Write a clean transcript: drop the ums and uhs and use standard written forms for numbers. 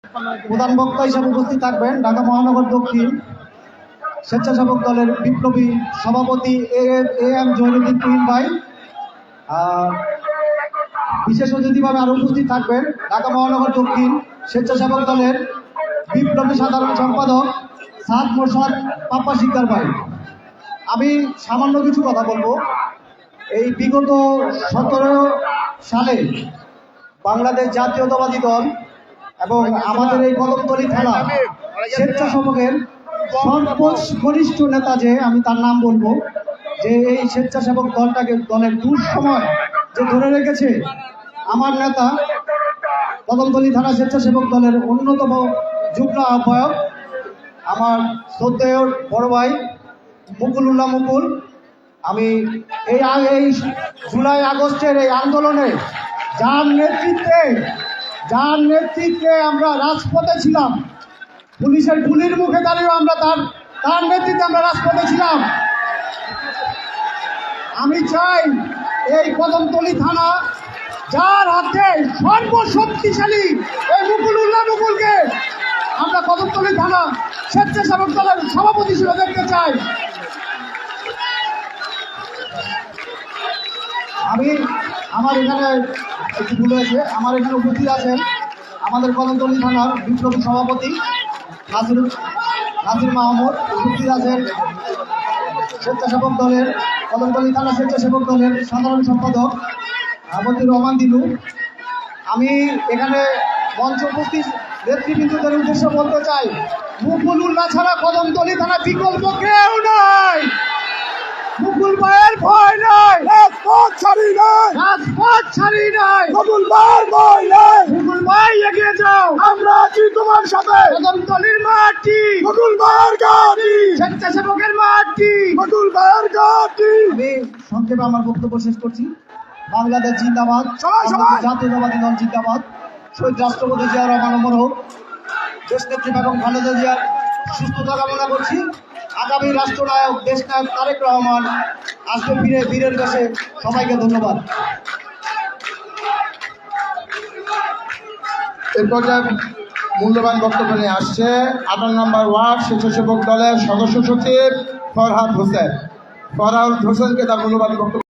প্রধান বক্তা হিসেবে উপস্থিত থাকবেন ঢাকা মহানগর দক্ষিণ স্বেচ্ছাসেবক দলের বিপ্লবী সভাপতি এম জহিরুদ্দিন তুহিন ভাই। বিশেষ অতিথিভাবে আরও উপস্থিত থাকবেন ঢাকা মহানগর দক্ষিণ স্বেচ্ছাসেবক দলের বিপ্লবী সাধারণ সম্পাদক সাদ মোরশাদ পাপ্পা শিকদার ভাই। আমি সামান্য কিছু কথা বলবো। এই বিগত 17 সালে বাংলাদেশ জাতীয়তাবাদী দল এবং আমাদের এই কদমতলী থানা স্বেচ্ছাসেবকের সর্বকনিষ্ঠ নেতা যে আমি তার নাম বলবো, যে এই স্বেচ্ছাসেবক দলটাকে দলের দুঃসময় যে ধরে রেখেছে আমার নেতা কদমতলী থানা স্বেচ্ছাসেবক দলের অন্যতম যুগ্ম আহ্বায়ক আমার শ্রদ্ধেয় বড় ভাই মুকুলুল্লাহ মুকুল। আমি এই জুলাই আগস্টের এই আন্দোলনে যার নেতৃত্বে আমরা রাজপথে ছিলাম, পুলিশের গুলির মুখে দাঁড়িয়েও আমরা তার নেতৃত্বে আমরা রাজপথে ছিলাম। আমি চাই এই কদমতলী থানা যার হাতে সর্বশক্তিশালী এই মুকুলুল্লাহ মুকুলকে আমরা কদমতলী থানা স্বেচ্ছাসেবক দলের সভাপতি হিসেবে দেখতে চাই। আমার এখানে একটু ভুল হয়েছে, আমার এখানে উপস্থিত আছেন আমাদের কদমতলী থানার বিপ্লবী সভাপতি নাজির মাহমুদ, উপস্থিত আছেন স্বেচ্ছাসেবক দলের কদমতলী থানা স্বেচ্ছাসেবক দলের সাধারণ সম্পাদক মতিউর রহমান দিলু। আমি এখানে মঞ্চ উপস্থিত নেতৃবৃন্দদের উদ্দেশ্যে বলতে চাই, মুকুলুল্লাহ ছাড়া কদমতলী থানা বিকল্প কেউ নাই। মুকুল ভাইয়ের ভয় নাই, রাজপথ ছাড়ি নাই, মুকুল ভাইয়ের ভয় নাই। মুকুল ভাই এগিয়ে যাও, আমরা আছি তোমার সাথে। কদমতলীর মাটি, মুকুল ভাইয়ের ঘাঁটি, স্বেচ্ছাসেবকের মাটি, মুকুল ভাইয়ের ঘাঁটি। আমি সংক্ষেপে আমার বক্তব্য শেষ করছি। বাংলাদেশ জিন্দাবাদ, জাতীয়তাবাদী দল জিন্দাবাদ। শহীদ রাষ্ট্রপতি জিয়াউর রহমান অমর হোক। দেশনেত্রী বেগম খালেদা জিয়ার সুস্থতা কামনা করছি। আগামী রাষ্ট্রনায়ক দেশনায়ক তারেক রহমান আসবে ফিরে বীরের বেশে। সবাইকে ধন্যবাদ। এরপর মূল্যবান বক্তব্য নিয়ে আসছে 18 নম্বর ওয়ার্ড স্বেচ্ছাসেবক দলের সদস্য সচিব ফরহাদ হোসেনকে তার মূল্যবান বক্তব্য